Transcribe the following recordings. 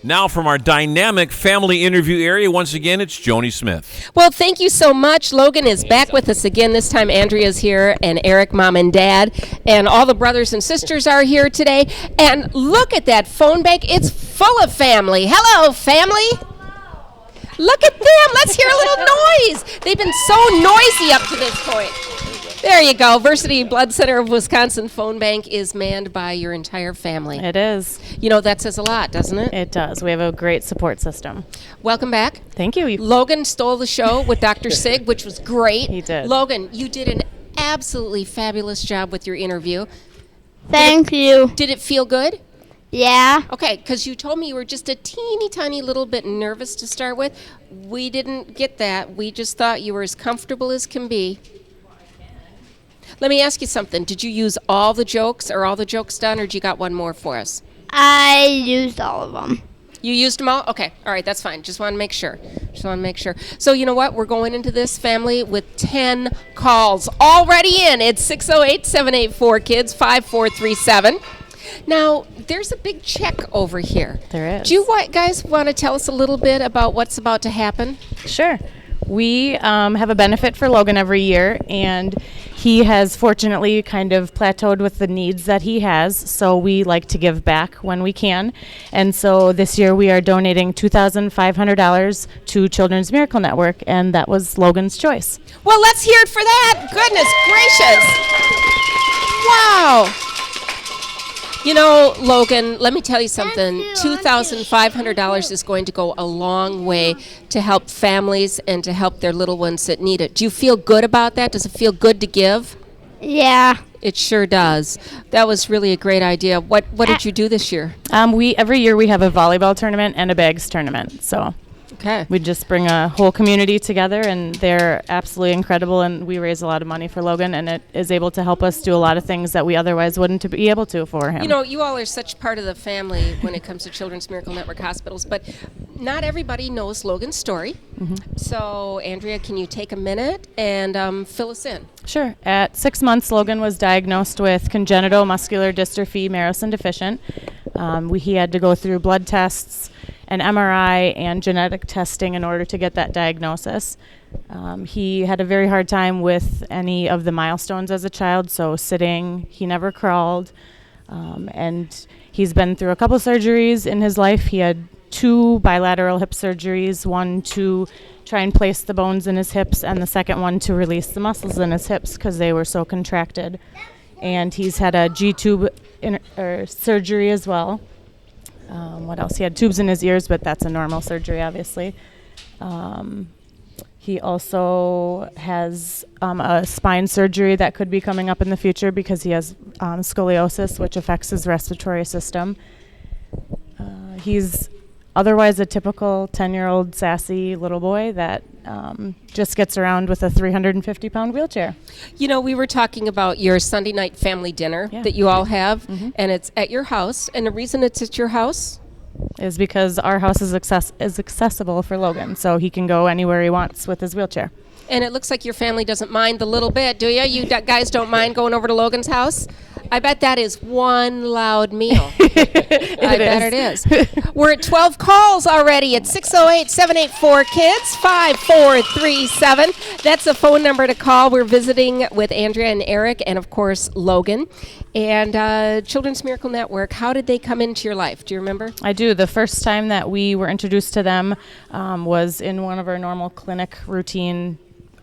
Now from our dynamic family interview area, once again, it's Joni Smith. Well, thank you so much. Logan is back with us again. This time Andrea's here and Eric, Mom and Dad, and all the brothers and sisters are here today. And look at that phone bank. It's full of family. Hello, family. Look at them. Let's hear a little noise. They've been so noisy up to this point. There you go. Varsity Blood Center of Wisconsin phone bank is manned by your entire family. It is. You know, that says a lot, doesn't it? It does. We have a great support system. Welcome back. Thank you. Logan stole the show with Dr. Sig, which was great. He did. Logan, you did an absolutely fabulous job with your interview. Thank you. Did it feel good? Yeah. Okay, because you told me you were just a teeny tiny little bit nervous to start with. We didn't get that. We just thought you were as comfortable as can be. Let me ask you something. Did you use all the jokes? Are all the jokes done, or did you got one more for us? I used all of them. You used them all? Okay. All right, that's fine. Just want to make sure. So you know what? We're going into this family with 10 calls already in. It's 608-784-KIDS, 5437. Now, there's a big check over here. There is. Do you guys want to tell us a little bit about what's about to happen? Sure. We have a benefit for Logan every year, and he has fortunately kind of plateaued with the needs that he has, so we like to give back when we can. And so this year we are donating $2,500 to Children's Miracle Network, and that was Logan's choice. Well, let's hear it for that. Goodness gracious. Wow. You know, Logan, let me tell you something. $2,500 is going to go a long way to help families and to help their little ones that need it. Do you feel good about that? Does it feel good to give? Yeah. It sure does. That was really a great idea. What did you do this year? Every year we have a volleyball tournament and a bags tournament. So Okay. we just bring a whole community together, and they're absolutely incredible, and we raise a lot of money for Logan, and it is able to help us do a lot of things that we otherwise wouldn't be able to for him. You know, you all are such part of the family when it comes to Children's Miracle Network hospitals, but not everybody knows Logan's story. Mm-hmm. So, Andrea, can you take a minute and fill us in? Sure. At 6 months, Logan was diagnosed with congenital muscular dystrophy Marrosin deficient. He had to go through blood tests, an MRI, and genetic testing in order to get that diagnosis. He had a very hard time with any of the milestones as a child, so sitting, he never crawled, and he's been through a couple surgeries in his life. He had 2 bilateral hip surgeries, one to try and place the bones in his hips, and the second one to release the muscles in his hips because they were so contracted. And he's had a G-tube surgery as well. What else? He had tubes in his ears, but that's a normal surgery, obviously. He also has a spine surgery that could be coming up in the future because he has scoliosis, which affects his respiratory system. He's otherwise a typical 10-year-old sassy little boy that just gets around with a 350-pound wheelchair. You know, we were talking about your Sunday night family dinner that you all have, and it's at your house. And the reason it's at your house is because our house is accessible for Logan, so he can go anywhere he wants with his wheelchair. And it looks like your family doesn't mind the little bit, do you? You guys don't mind going over to Logan's house? I bet that is one loud meal. I bet it is. We're at 12 calls already at 608-784-KIDS, 5437. That's the phone number to call. We're visiting with Andrea and Eric and, of course, Logan. And Children's Miracle Network, how did they come into your life? Do you remember? I do. The first time that we were introduced to them was in one of our normal clinic routine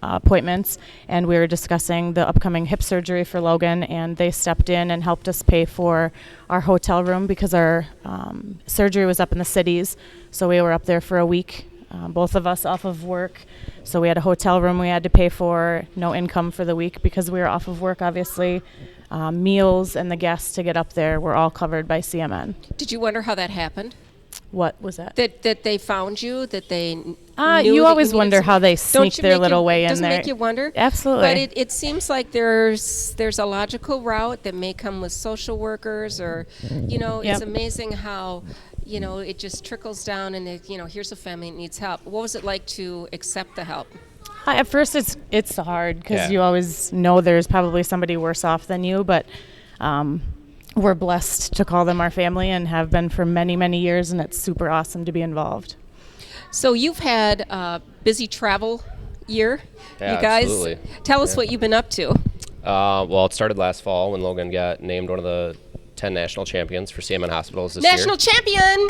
appointments, and we were discussing the upcoming hip surgery for Logan, and they stepped in and helped us pay for our hotel room because our surgery was up in the cities, so we were up there for a week, both of us off of work, so we had a hotel room we had to pay for, no income for the week because we were off of work, obviously. Meals and the gas to get up there were all covered by CMN. Did you wonder how that happened? What was that? That they found you, that they knew you always that you wonder how they sneak their little way in there. Doesn't make you wonder? Absolutely. But it seems like there's a logical route that may come with social workers or, it's amazing how, it just trickles down and, here's a family that needs help. What was it like to accept the help? At first it's hard because you always know there's probably somebody worse off than you, but we're blessed to call them our family and have been for many, many years, and it's super awesome to be involved. So you've had a busy travel year, Yeah, you guys. absolutely. Tell us what you've been up to. Well, it started last fall when Logan got named one of the 10 national champions for CMN hospitals this National year. champion!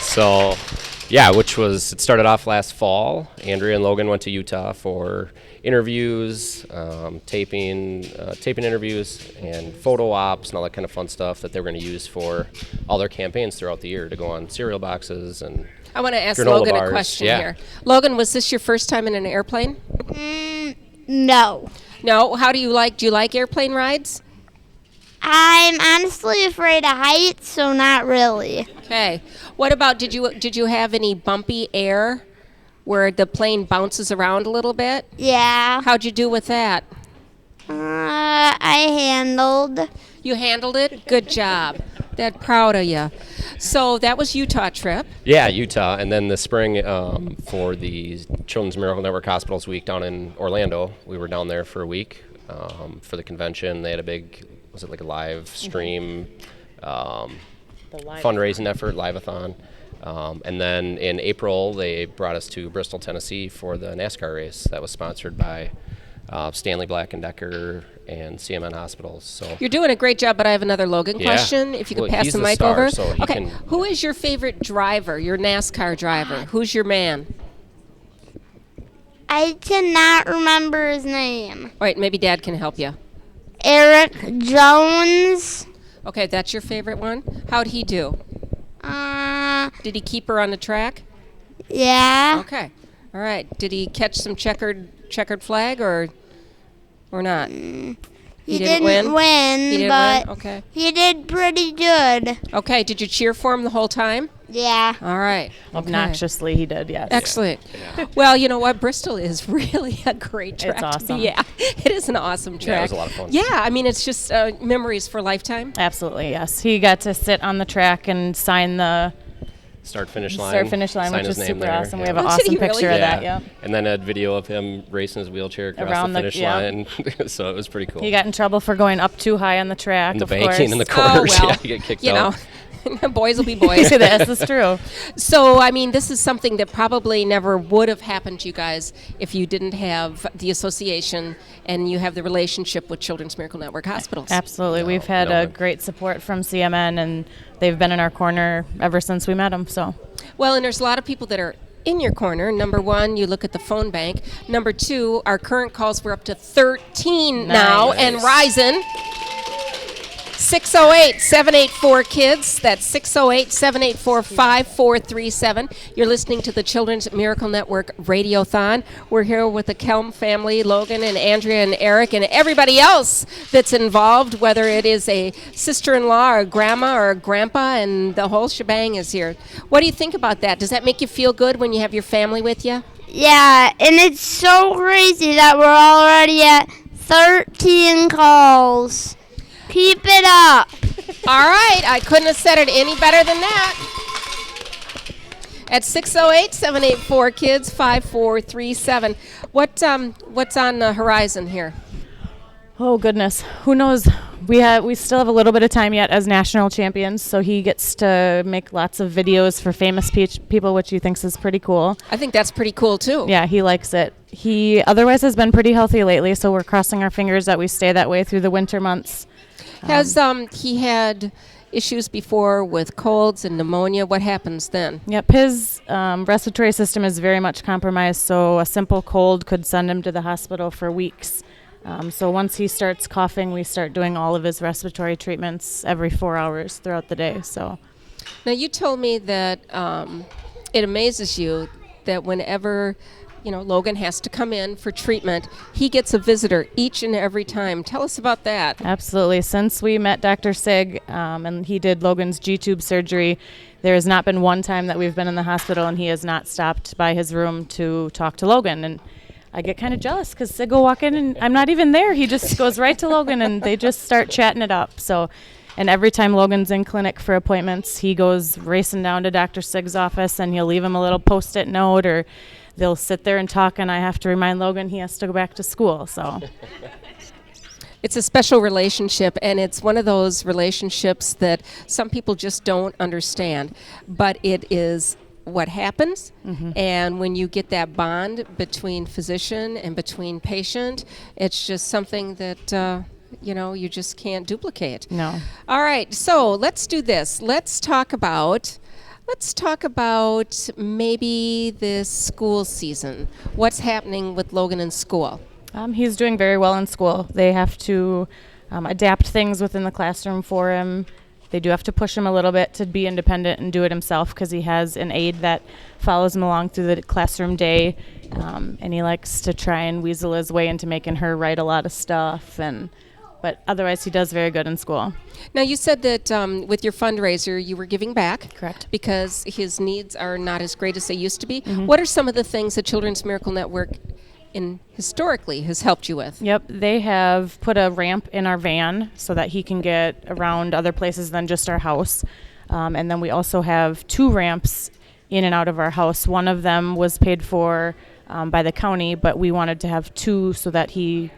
So, yeah, it started off last fall. Andrea and Logan went to Utah for interviews, taping interviews, and photo ops and all that kind of fun stuff that they were going to use for all their campaigns throughout the year to go on cereal boxes and I want to ask granola Logan bars. a question Yeah. here. Logan, was this your first time in an airplane? No. No. How do you like airplane rides? I'm honestly afraid of heights, so not really. Okay. What about did you have any bumpy air where the plane bounces around a little bit? Yeah. How'd you do with that? I handled. You handled it? Good job. That proud of you. So that was Utah trip. Yeah, Utah. And then the spring for the Children's Miracle Network Hospitals Week down in Orlando, we were down there for a week for the convention. They had a big, was it like a live stream fundraising effort, Liveathon. And then in April, they brought us to Bristol, Tennessee for the NASCAR race that was sponsored by Stanley Black & Decker and CMN Hospitals. So You're doing a great job, but I have another Logan Yeah. question. If you could Well, pass he's the the mic star, over. so he Okay. can- Who is your favorite driver, your NASCAR driver? Who's your man? I cannot remember his name. Wait, maybe Dad can help you. Eric Jones. Okay, that's your favorite one. How'd he do? Did he keep her on the track? Yeah. Okay. All right. Did he catch some checkered flag or not? He didn't didn't win, He didn't but win? Okay. he did pretty good. Okay. Did you cheer for him the whole time? Yeah. All right. Okay. Obnoxiously, he did, yes. Excellent. Well, you know what? Bristol is really a great track. It's awesome. Yeah, it is an awesome track. Yeah, it was a lot of fun. Yeah, I mean, it's just memories for lifetime. Absolutely, yes. He got to sit on the track and sign the start-finish line, start-finish line, sign which his is name super there. awesome. We Yeah. have an Oh, did he awesome really? picture of that, yep. And then a video of him racing his wheelchair across Around the the- finish yeah. line. So it was pretty cool. He got in trouble for going up too high on the track, and the of banking course. in the Oh, corners. well, Yeah, he got kicked you out. know, boys will be boys. This is true. So, I mean, this is something that probably never would have happened to you guys if you didn't have the association and you have the relationship with Children's Miracle Network Hospitals. Absolutely. We've had no. a great support from CMN, and they've been in our corner ever since we met them. So, Well, and there's a lot of people that are in your corner. Number one, you look at the phone bank. Number two, our current calls were up to 13 now Nice. and rising. 608-784-KIDS. That's 608-784-5437. You're listening to the Children's Miracle Network Radiothon. We're here with the Kelm family, Logan and Andrea and Eric and everybody else that's involved, whether it is a sister-in-law or a grandma or a grandpa, and the whole shebang is here. What do you think about that? Does that make you feel good when you have your family with you? Yeah, and it's so crazy that we're already at 13 calls. Keep it up. All right, I couldn't have said it any better than that. At 608-784-KIDS 5437. What's on the horizon here? oh goodness, who knows? We still have a little bit of time yet as national champions, so he gets to make lots of videos for famous people, which he thinks is pretty cool. I think that's pretty cool too. Yeah, he likes it. He otherwise has been pretty healthy lately, so we're crossing our fingers that we stay that way through the winter months. Has he had issues before with colds and pneumonia? What happens then? Yep, his respiratory system is very much compromised, so a simple cold could send him to the hospital for weeks. So once he starts coughing, we start doing all of his respiratory treatments every 4 hours throughout the day. So Now, you told me that it amazes you that whenever Logan has to come in for treatment, he gets a visitor each and every time. Tell us about that. absolutely, since we met Dr. Sig and he did Logan's G-tube surgery, there has not been one time that we've been in the hospital and he has not stopped by his room to talk to Logan. And I get kind of jealous because Sig will walk in and I'm not even there. He just goes right to Logan and they just start chatting it up. So, and every time Logan's in clinic for appointments, he goes racing down to Dr. Sig's office and he'll leave him a little Post-it note, or they'll sit there and talk and I have to remind Logan he has to go back to school. So It's a special relationship, and it's one of those relationships that some people just don't understand. But it is what happens, and when you get that bond between physician and between patient, it's just something that you just can't duplicate. No. All right, so let's do this. Let's talk about maybe this school season. What's happening with Logan in school? He's doing very well in school. They have to adapt things within the classroom for him. They do have to push him a little bit to be independent and do it himself because he has an aide that follows him along through the classroom day, and he likes to try and weasel his way into making her write a lot of stuff. But otherwise, he does very good in school. Now, you said that with your fundraiser, you were giving back. Correct. Because his needs are not as great as they used to be. What are some of the things that Children's Miracle Network historically has helped you with? Yep, they have put a ramp in our van so that he can get around other places than just our house. And then we also have 2 ramps in and out of our house. One of them was paid for by the county, but we wanted to have 2 so that in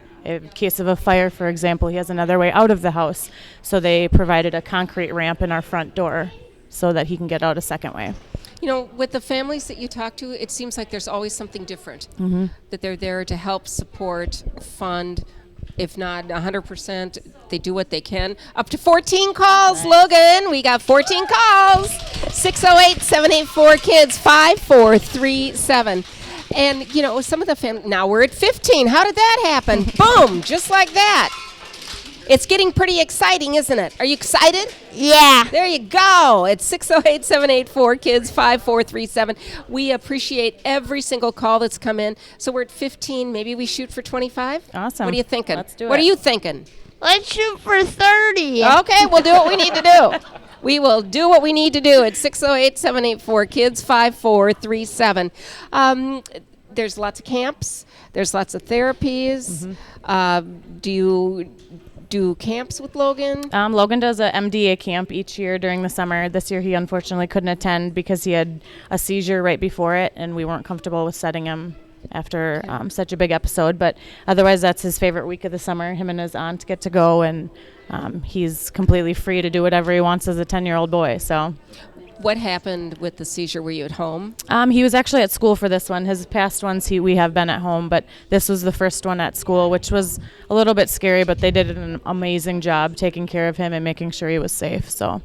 case of a fire, for example, he has another way out of the house. So they provided a concrete ramp in our front door so that he can get out a second way. You know, with the families that you talk to, it seems like there's always something different. That they're there to help, support, fund. If not 100%, they do what they can. Up to 14 calls, Logan. We got 14 calls. 608-784-KIDS, 5437. And, some of the families, now we're at 15. How did that happen? Boom, just like that. It's getting pretty exciting, isn't it? Are you excited? Yeah. There you go. It's 608-784-KIDS, 5437. We appreciate every single call that's come in. So we're at 15. Maybe we shoot for 25? Awesome. What are you thinking? Let's do What it. are you thinking? Let's shoot for 30. Okay, we'll do what we need to do. We will do what we need to do at 608-784-KIDS, 5437. There's lots of camps. There's lots of therapies. Do you do camps with Logan? Logan does a MDA camp each year during the summer. This year he unfortunately couldn't attend because he had a seizure right before it, and we weren't comfortable with setting him after such a big episode. But otherwise, that's his favorite week of the summer. Him and his aunt get to go, and he's completely free to do whatever he wants as a 10-year-old boy. So. What happened with the seizure? Were you at home? He was actually at school for this one. His past ones we have been at home, but this was the first one at school, which was a little bit scary, but they did an amazing job taking care of him and making sure he was safe. So,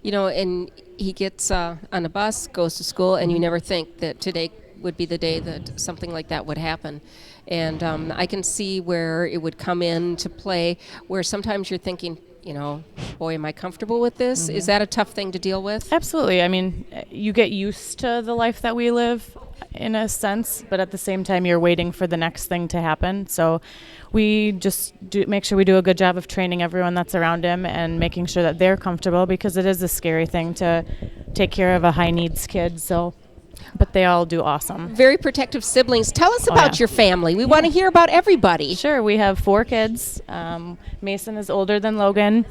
and he gets on a bus, goes to school, and you never think that today would be the day that something like that would happen. And I can see where it would come into play, where sometimes you're thinking, boy, am I comfortable with this? Is that a tough thing to deal with? Absolutely. I mean, you get used to the life that we live in a sense, but at the same time, you're waiting for the next thing to happen. So we just make sure we do a good job of training everyone that's around him and making sure that they're comfortable, because it is a scary thing to take care of a high needs kid. So, but they all do awesome. Very protective siblings. Tell us about your family. We want to hear about everybody. Sure. We have 4 kids. Mason is older than Logan.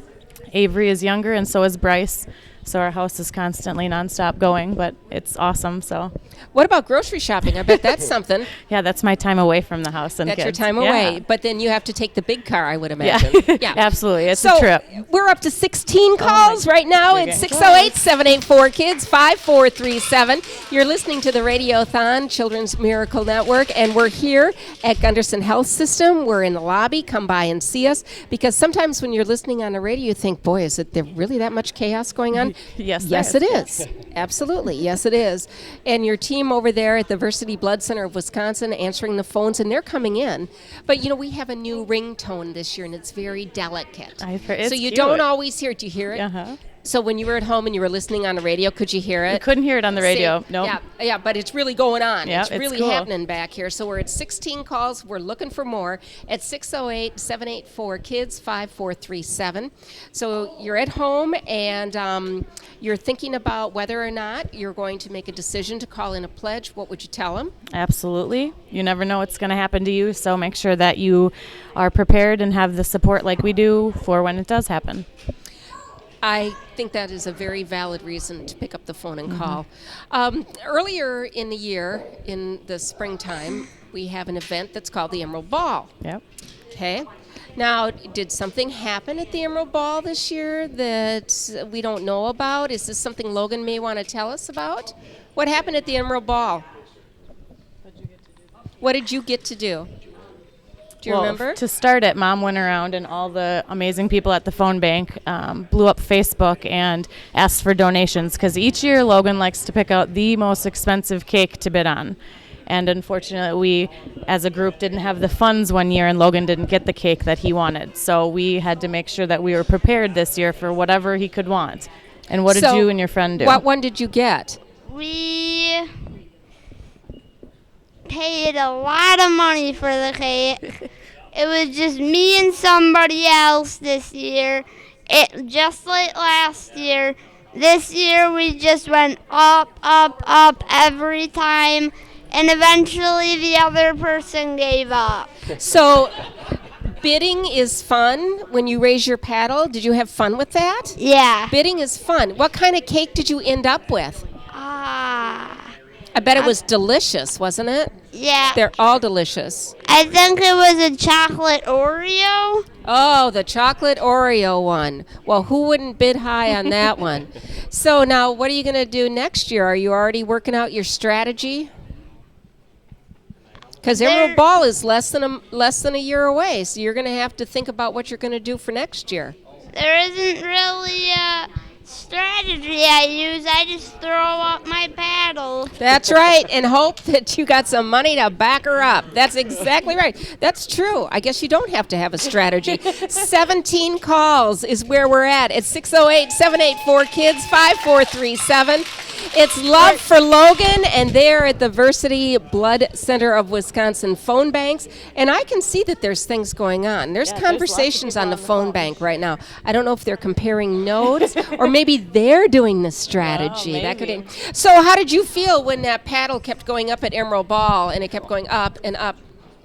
Avery is younger, and so is Bryce. So our house is constantly nonstop going, but it's awesome. So, what about grocery shopping? I bet that's something. Yeah, that's my time away from the house and that's kids. your time Yeah. away. But then you have to take the big car, I would imagine. Yeah, absolutely. It's so a trip. We're up to 16 calls right now. You're It's getting 608-784-KIDS, 5437. You're listening to the Radiothon, Children's Miracle Network, and we're here at Gunderson Health System. We're in the lobby. Come by and see us, because sometimes when you're listening on the radio, you think, boy, is there really that much chaos going on? Yes, Yes, it is. Absolutely. Yes, it is. And your team over there at the Versity Blood Center of Wisconsin answering the phones, and they're coming in. But, we have a new ringtone this year, and it's very delicate. I've heard- it's so you cute. don't always hear it. Do you hear it? Uh-huh. So when you were at home and you were listening on the radio, could you hear it? You couldn't hear it on the radio. See, Nope. Yeah, but it's really going on. Yeah, it's it's really cool. happening back here. So we're at 16 calls. We're looking for more at 608-784-KIDS, 5437. So you're at home and you're thinking about whether or not you're going to make a decision to call in a pledge. What would you tell them? Absolutely. You never know what's going to happen to you, so make sure that you are prepared and have the support like we do for when it does happen. I think that is a very valid reason to pick up the phone and call. Earlier in the year, in the springtime, we have an event that's called the Emerald Ball. Yep. Okay. Now, did something happen at the Emerald Ball this year that we don't know about? Is this something Logan may want to tell us about? What happened at the Emerald Ball? What did you get to do? Do you Well, remember? To start it, Mom went around and all the amazing people at the phone bank blew up Facebook and asked for donations because each year Logan likes to pick out the most expensive cake to bid on. And unfortunately, we as a group didn't have the funds one year and Logan didn't get the cake that he wanted. So we had to make sure that we were prepared this year for whatever he could want. And what did So, you and your friend do? What one did you get? We paid a lot of money for the cake. It was just me and somebody else this year. It just like last year. This year we just went up, up, up every time, and eventually the other person gave up. So, bidding is fun when you raise your paddle. Did you have fun with that? Yeah. Bidding is fun. What kind of cake did you end up with? I bet it was delicious, wasn't it? Yeah. They're all delicious. I think it was a chocolate Oreo. Oh, the chocolate Oreo one. Well, who wouldn't bid high on that one? So now, what are you going to do next year? Are you already working out your strategy? Because Emerald Ball is less than a year away, so you're going to have to think about what you're going to do for next year. There isn't really a strategy I use. I just throw up my paddle. That's right, and hope that you got some money to back her up. That's exactly right. That's true. I guess you don't have to have a strategy. 17 calls is where we're at. It's 608-784-KIDS, 5437. It's Love for Logan, and they're at the Versity Blood Center of Wisconsin phone banks. And I can see that there's things going on. There's conversations on the phone bank right now. I don't know if they're comparing notes or maybe they're doing the strategy. That could. So how did you feel when that paddle kept going up at Emerald Ball and it kept going up and up?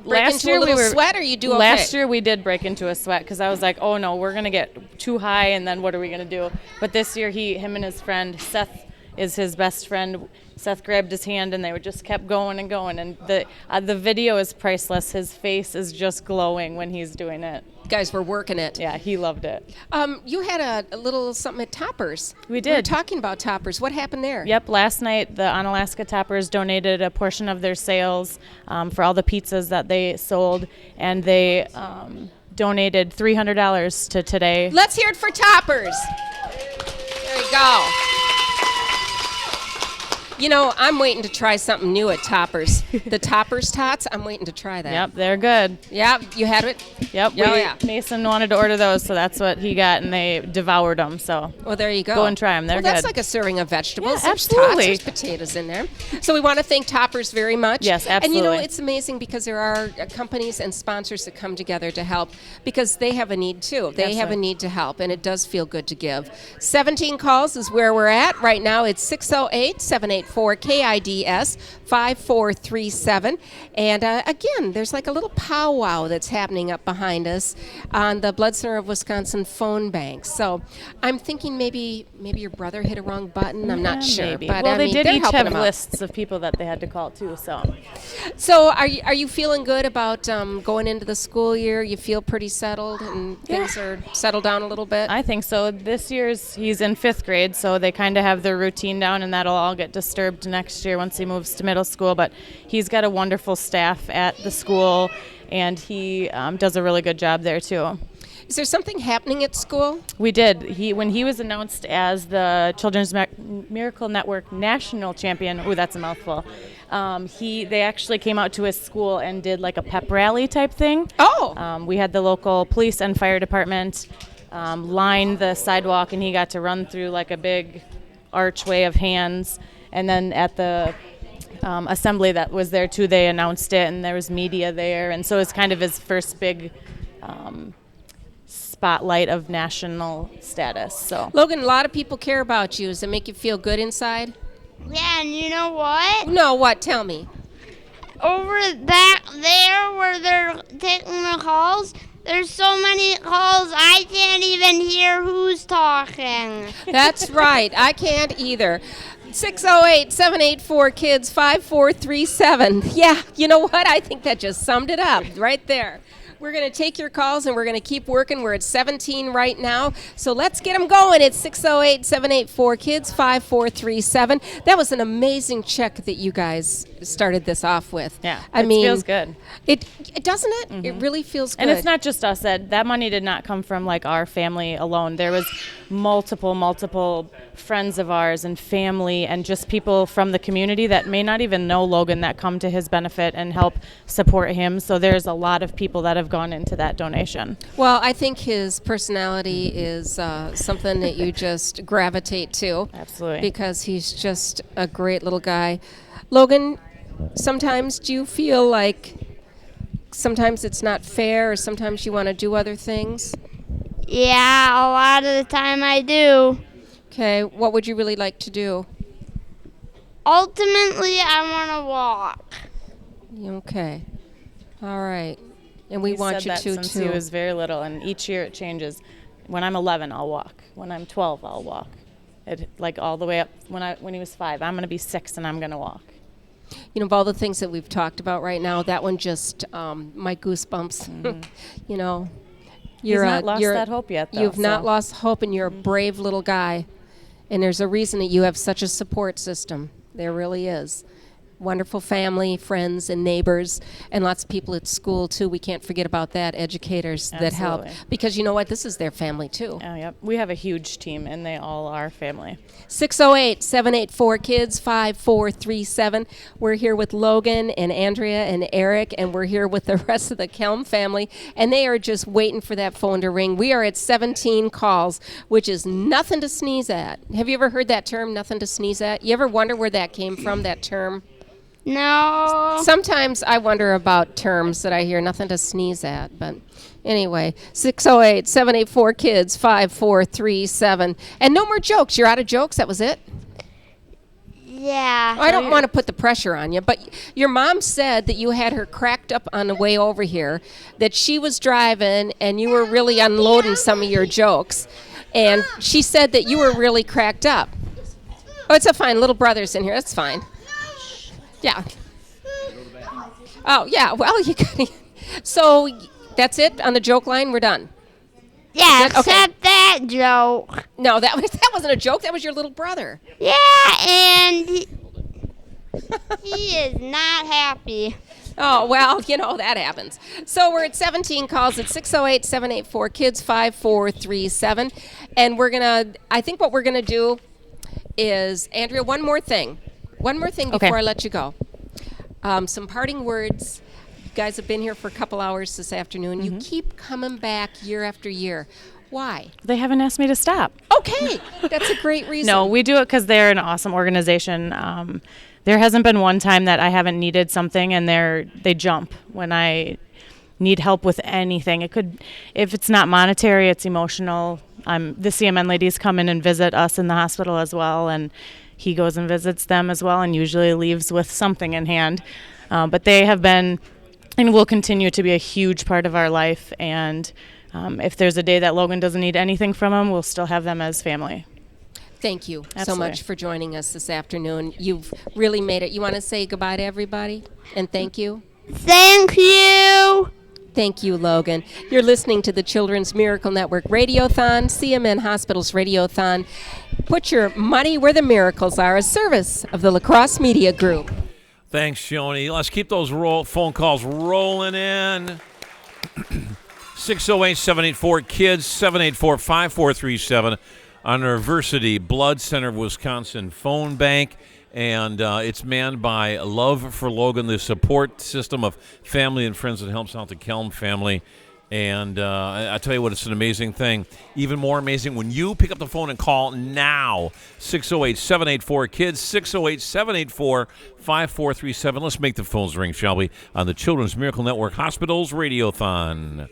Break into a little sweat, or you do okay? Last year we did break into a sweat because I was like, oh no, we're gonna get too high, and then what are we gonna do? But this year, him and his friend Seth is his best friend. Seth grabbed his hand and they just kept going and going. And the video is priceless. His face is just glowing when he's doing it. Guys, we're working it. Yeah, he loved it. You had a little something at Toppers. We did. We were talking about Toppers. What happened there? Yep, last night the Onalaska Toppers donated a portion of their sales for all the pizzas that they sold, and they donated $300 to today. Let's hear it for Toppers. There we go. You know, I'm waiting to try something new at Toppers. The Toppers Tots, I'm waiting to try that. Yep, they're good. Yep, you had it? Yep, Mason wanted to order those, so that's what he got, and they devoured them. So well, there you go. Go and try them. They're good. That's like a serving of vegetables. Yeah, There's absolutely. Tots, there's potatoes in there. So we want to thank Toppers very much. Yes, absolutely. And you know, it's amazing because there are companies and sponsors that come together to help because they have a need too. They have a need to help, and it does feel good to give. 17 calls is where we're at. Right now it's 608-784-KIDS, 5437. And again, there's like a little powwow that's happening up behind us on the Blood Center of Wisconsin phone bank. So I'm thinking maybe your brother hit a wrong button. I'm not sure. Maybe. But well, I they mean, did they're each helping have him out. lists of people that they had to call too. So are you feeling good about going into the school year? You feel pretty settled and things are settled down a little bit? I think so. This year's he's in 5th grade, so they kind of have their routine down, and that'll all get disturbed next year once he moves to middle school. But he's got a wonderful staff at the school, and he does a really good job there too. Is there something happening at school? We did. When he was announced as the Children's Miracle Network National Champion, ooh, that's a mouthful. They actually came out to his school and did like a pep rally type thing. Oh. We had the local police and fire department line the sidewalk, and he got to run through like a big archway of hands. And then at the assembly that was there too, they announced it, and there was media there, and so it's kind of his first big spotlight of national status. So Logan, a lot of people care about you. Does it make you feel good inside? Yeah, and you know what? No, what? Tell me. Over back there where they're taking the calls, there's so many calls I can't even hear who's talking. That's right. I can't either. 608-784-KIDS, 5437. Yeah, you know what? I think that just summed it up right there. We're going to take your calls, and we're going to keep working. We're at 17 right now, so let's get them going. It's 608-784-KIDS, 5437. That was an amazing check that you guys started this off with. Yeah, I it mean, feels good. It doesn't it? Mm-hmm. It really feels good. And it's not just us. That money did not come from like our family alone. There was multiple friends of ours and family and just people from the community that may not even know Logan that come to his benefit and help support him. So there's a lot of people that have gone into that donation. Well, I think his personality is something that you just gravitate to. Absolutely. Because he's just a great little guy. Logan, sometimes do you feel like sometimes it's not fair or sometimes you want to do other things? Yeah, a lot of the time I do. Okay, what would you really like to do? Ultimately, I want to walk. Okay. All right. And we He want said you that to, since too. he was very little, and each year it changes. When I'm 11, I'll walk. When I'm 12, I'll walk. Like all the way up. When he was 5, I'm going to be 6 and I'm going to walk. You know, of all the things that we've talked about right now, that one just, my goosebumps. Mm-hmm. You know, He's not lost that hope yet, though. You've not lost hope, and you're a brave little guy. And there's a reason that you have such a support system. There really is. Wonderful family, friends, and neighbors, and lots of people at school, too. We can't forget about that, educators that help. Absolutely. Because you know what? This is their family, too. Oh, yep. We have a huge team, and they all are family. 608-784-KIDS, 5437. We're here with Logan and Andrea and Eric, and we're here with the rest of the Kelm family, and they are just waiting for that phone to ring. We are at 17 calls, which is nothing to sneeze at. Have you ever heard that term, nothing to sneeze at? You ever wonder where that came from, that term? No. Sometimes I wonder about terms that I hear, nothing to sneeze at, but anyway, 608-784-KIDS, 5437. And no more jokes. You're out of jokes? That was it? Yeah. I don't want to put the pressure on you, but your mom said that you had her cracked up on the way over here, that she was driving and you were really unloading some of your jokes. And she said that you were really cracked up. Oh, it's a fine. Little brother's in here. That's fine. Yeah. Oh, yeah. Well, you got. So that's it on the joke line. We're done. Yeah, Okay. except that joke. No, that wasn't a joke. That was your little brother. Yeah, and he is not happy. Oh, well, you know, that happens. So we're at 17 calls at 608-784-KIDS, 5437. And I think what we're going to do is, Andrea, one more thing before Okay. I let you go. Some parting words. You guys have been here for a couple hours this afternoon. Mm-hmm. You keep coming back year after year. Why? They haven't asked me to stop. Okay, that's a great reason. No, we do it because they're an awesome organization. There hasn't been one time that I haven't needed something, and they jump when I need help with anything. If it's not monetary, it's emotional. The CMN ladies come in and visit us in the hospital as well, and he goes and visits them as well, and usually leaves with something in hand. But they have been and will continue to be a huge part of our life. And if there's a day that Logan doesn't need anything from them, we'll still have them as family. Thank you so Absolutely. much for joining us this afternoon. You've really made it. You want to say goodbye to everybody? And thank you? Thank you. Thank you, Logan. You're listening to the Children's Miracle Network Radiothon, CMN Hospital's Radiothon. Put your money where the miracles are, a service of the La Crosse Media Group. Thanks, Shoni. Let's keep those phone calls rolling in. 608-784-KIDS, 784-5437 on the University Blood Center of Wisconsin phone bank. And it's manned by Love for Logan, the support system of family and friends that helps out the Kelm family. And I tell you what, it's an amazing thing. Even more amazing when you pick up the phone and call now. 608-784-KIDS, 608-784-5437. Let's make the phones ring, shall we, on the Children's Miracle Network Hospital's Radiothon.